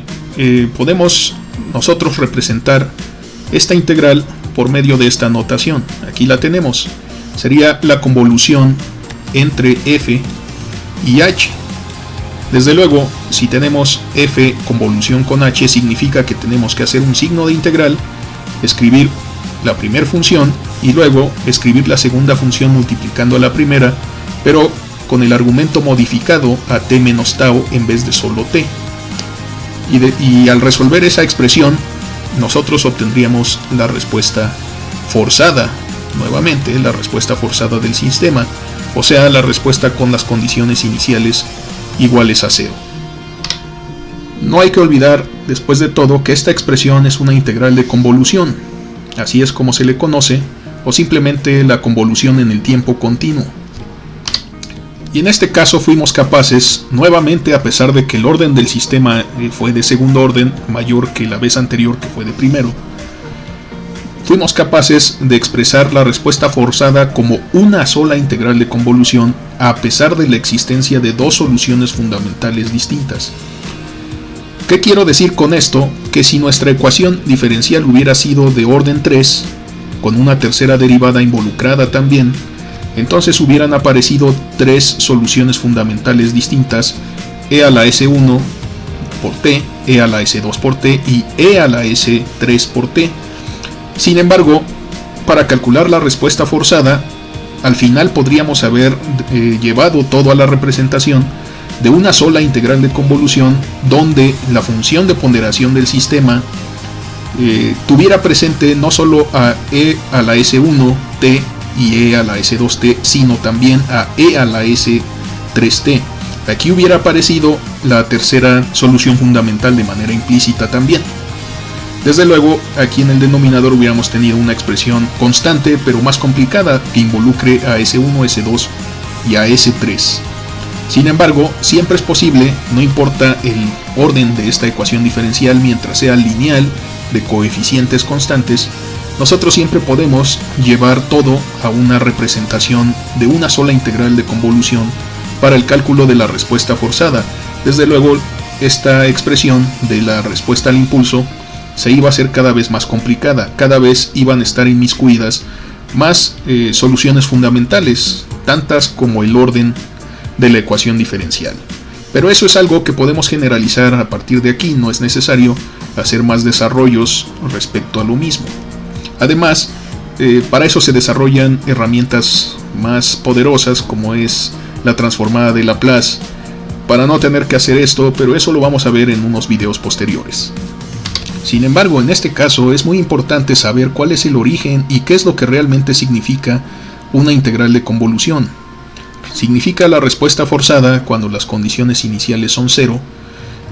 podemos nosotros representar esta integral por medio de esta notación. Aquí la tenemos. Sería la convolución entre f y h. Desde luego, si tenemos f convolución con h, significa que tenemos que hacer un signo de integral, escribir la primera función y luego escribir la segunda función multiplicando a la primera, pero con el argumento modificado a t menos tau en vez de solo t. Y al resolver esa expresión, nosotros obtendríamos la respuesta forzada, nuevamente la respuesta forzada del sistema, o sea, la respuesta con las condiciones iniciales iguales a 0. No hay que olvidar, después de todo, que esta expresión es una integral de convolución, así es como se le conoce, o simplemente la convolución en el tiempo continuo. Y en este caso fuimos capaces, nuevamente, a pesar de que el orden del sistema fue de segundo orden, mayor que la vez anterior que fue de primero, fuimos capaces de expresar la respuesta forzada como una sola integral de convolución a pesar de la existencia de dos soluciones fundamentales distintas. ¿Qué quiero decir con esto? Que si nuestra ecuación diferencial hubiera sido de orden 3, con una tercera derivada involucrada también, entonces hubieran aparecido tres soluciones fundamentales distintas, e a la S1 por t, e a la S2 por t y e a la S3 por t. Sin embargo, para calcular la respuesta forzada, al final podríamos haber llevado todo a la representación de una sola integral de convolución donde la función de ponderación del sistema tuviera presente no solo a e a la S1t y e a la S2t, sino también a e a la S3t. Aquí hubiera aparecido la tercera solución fundamental de manera implícita también. Desde luego, aquí en el denominador hubiéramos tenido una expresión constante pero más complicada que involucre a S1, S2 y a S3. Sin embargo, siempre es posible, no importa el orden de esta ecuación diferencial mientras sea lineal de coeficientes constantes, nosotros siempre podemos llevar todo a una representación de una sola integral de convolución para el cálculo de la respuesta forzada. Desde luego, esta expresión de la respuesta al impulso se iba a hacer cada vez más complicada, cada vez iban a estar inmiscuidas más soluciones fundamentales, tantas como el orden de la ecuación diferencial. Pero eso es algo que podemos generalizar a partir de aquí, no es necesario hacer más desarrollos respecto a lo mismo. Además, para eso se desarrollan herramientas más poderosas como es la transformada de Laplace, para no tener que hacer esto, pero eso lo vamos a ver en unos videos posteriores. Sin embargo, en este caso es muy importante saber cuál es el origen y qué es lo que realmente significa una integral de convolución. Significa la respuesta forzada cuando las condiciones iniciales son 0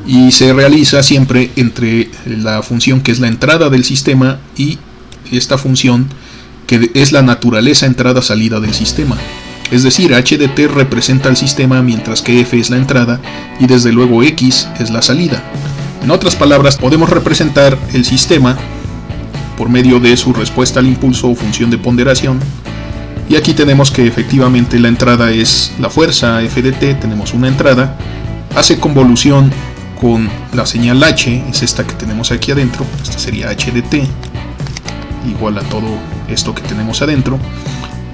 y se realiza siempre entre la función que es la entrada del sistema y esta función que es la naturaleza entrada-salida del sistema. Es decir, h de t representa el sistema mientras que f es la entrada y desde luego x es la salida. En otras palabras, podemos representar el sistema por medio de su respuesta al impulso o función de ponderación. Y aquí tenemos que efectivamente la entrada es la fuerza f de t, tenemos una entrada, hace convolución con la señal h, es esta que tenemos aquí adentro, esta sería h de t, igual a todo esto que tenemos adentro.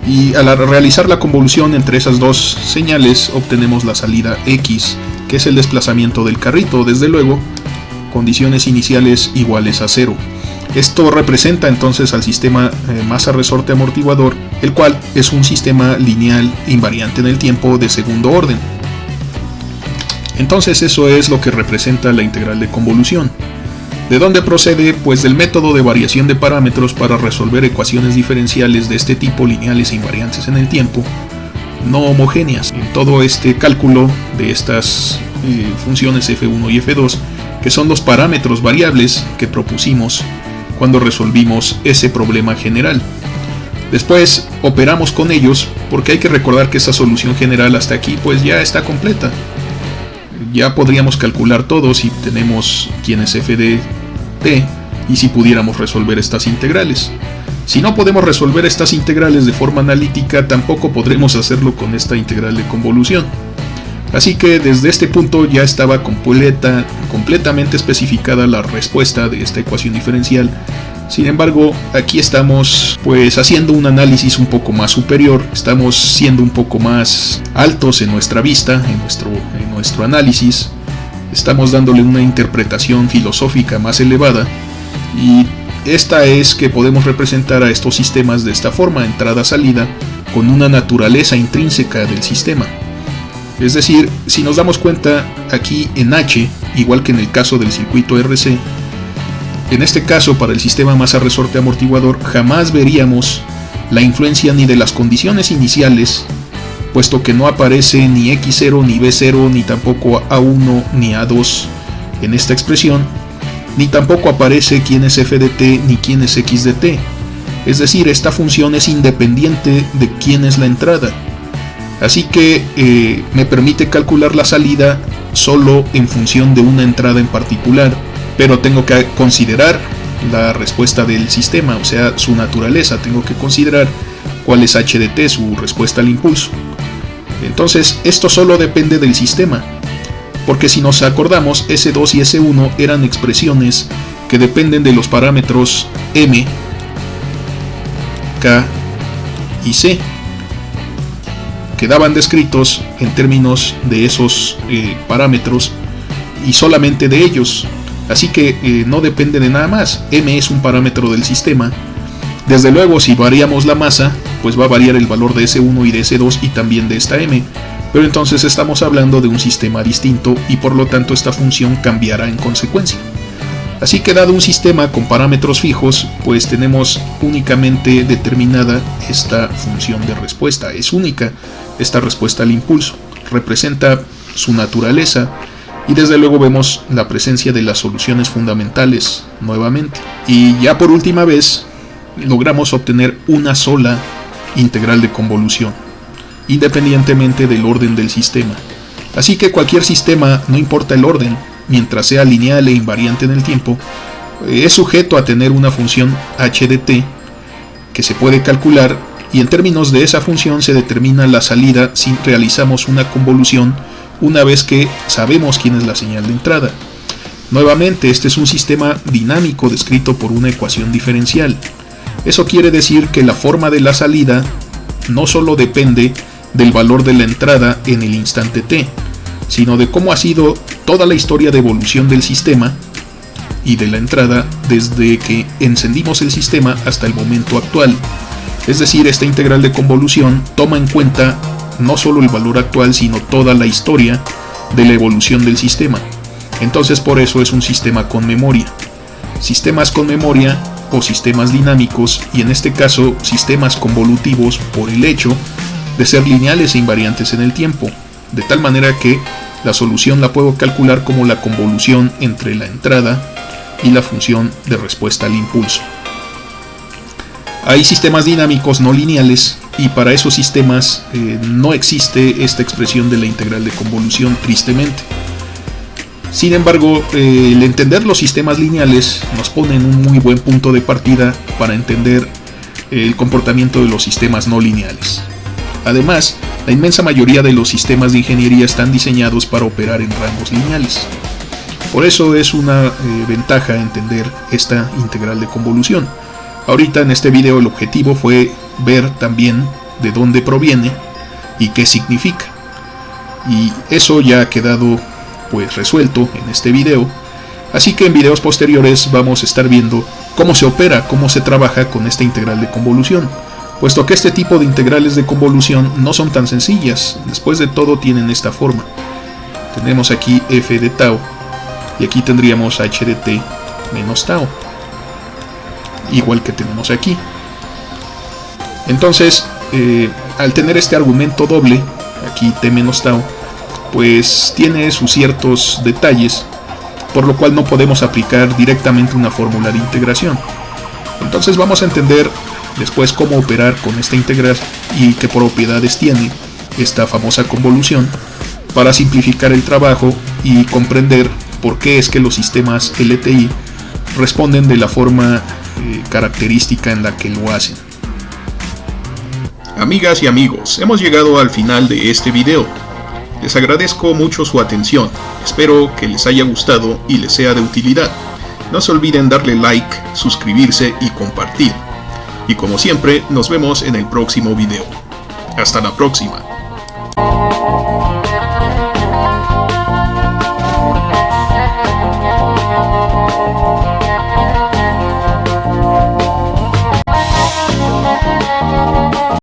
Y al realizar la convolución entre esas dos señales obtenemos la salida x, que es el desplazamiento del carrito, desde luego, condiciones iniciales iguales a 0. Esto representa entonces al sistema masa-resorte amortiguador, el cual es un sistema lineal invariante en el tiempo de segundo orden. Entonces eso es lo que representa la integral de convolución. ¿De dónde procede? Pues del método de variación de parámetros para resolver ecuaciones diferenciales de este tipo lineales e invariantes en el tiempo, no homogéneas. En todo este cálculo de estas funciones f1 y f2, que son los parámetros variables que propusimos cuando resolvimos ese problema general. Después operamos con ellos porque hay que recordar que esa solución general hasta aquí pues ya está completa. Ya podríamos calcular todo si tenemos quién es f de t y si pudiéramos resolver estas integrales. Si no podemos resolver estas integrales de forma analítica, tampoco podremos hacerlo con esta integral de convolución. Así que desde este punto ya estaba completamente especificada la respuesta de esta ecuación diferencial. Sin embargo, aquí estamos pues haciendo un análisis un poco más superior, estamos siendo un poco más altos en nuestra vista, en nuestro análisis, estamos dándole una interpretación filosófica más elevada, y esta es que podemos representar a estos sistemas de esta forma, entrada-salida, con una naturaleza intrínseca del sistema. Es decir, si nos damos cuenta aquí en H, igual que en el caso del circuito RC, en este caso para el sistema masa-resorte amortiguador jamás veríamos la influencia ni de las condiciones iniciales, puesto que no aparece ni x0 ni b0 ni tampoco a1 ni a2 en esta expresión, ni tampoco aparece quién es f de t ni quién es x de t. Es decir, esta función es independiente de quién es la entrada. Así que me permite calcular la salida solo en función de una entrada en particular, pero tengo que considerar la respuesta del sistema, o sea, su naturaleza. Tengo que considerar cuál es h de t, su respuesta al impulso. Entonces, esto solo depende del sistema, porque si nos acordamos, S2 y S1 eran expresiones que dependen de los parámetros M, K y C, quedaban descritos en términos de esos parámetros y solamente de ellos, así que no depende de nada más. M es un parámetro del sistema. Desde luego, si variamos la masa, pues va a variar el valor de S1 y de S2 y también de esta M, pero entonces estamos hablando de un sistema distinto y por lo tanto esta función cambiará en consecuencia. Así que dado un sistema con parámetros fijos, pues tenemos únicamente determinada esta función de respuesta. Es única esta respuesta al impulso, representa su naturaleza y desde luego vemos la presencia de las soluciones fundamentales nuevamente. Y ya por última vez logramos obtener una sola integral de convolución, independientemente del orden del sistema. Así que cualquier sistema, no importa el orden, mientras sea lineal e invariante en el tiempo, es sujeto a tener una función h de t que se puede calcular, y en términos de esa función se determina la salida si realizamos una convolución una vez que sabemos quién es la señal de entrada. Nuevamente, este es un sistema dinámico descrito por una ecuación diferencial. Eso quiere decir que la forma de la salida no solo depende del valor de la entrada en el instante t, sino de cómo ha sido toda la historia de evolución del sistema y de la entrada desde que encendimos el sistema hasta el momento actual. Es decir, esta integral de convolución toma en cuenta no solo el valor actual, sino toda la historia de la evolución del sistema. Entonces por eso es un sistema con memoria. Sistemas con memoria o sistemas dinámicos, y en este caso sistemas convolutivos por el hecho de ser lineales e invariantes en el tiempo, de tal manera que la solución la puedo calcular como la convolución entre la entrada y la función de respuesta al impulso. Hay sistemas dinámicos no lineales, y para esos sistemas no existe esta expresión de la integral de convolución, tristemente. Sin embargo, el entender los sistemas lineales nos pone en un muy buen punto de partida para entender el comportamiento de los sistemas no lineales. Además, la inmensa mayoría de los sistemas de ingeniería están diseñados para operar en rangos lineales. Por eso es una ventaja entender esta integral de convolución. Ahorita en este video el objetivo fue ver también de dónde proviene y qué significa. Y eso ya ha quedado pues resuelto en este video. Así que en videos posteriores vamos a estar viendo cómo se opera, cómo se trabaja con esta integral de convolución, puesto que este tipo de integrales de convolución no son tan sencillas. Después de todo tienen esta forma. Tenemos aquí f de tau y aquí tendríamos h de t menos tau, igual que tenemos aquí. Entonces, al tener este argumento doble, aquí t menos tau, pues tiene sus ciertos detalles, por lo cual no podemos aplicar directamente una fórmula de integración. Entonces vamos a entender después cómo operar con esta integral y qué propiedades tiene esta famosa convolución, para simplificar el trabajo y comprender por qué es que los sistemas LTI responden de la forma característica en la que lo hacen. Amigas y amigos, hemos llegado al final de este video. Les agradezco mucho su atención, espero que les haya gustado y les sea de utilidad. No se olviden darle like, suscribirse y compartir. Y como siempre, nos vemos en el próximo video. Hasta la próxima.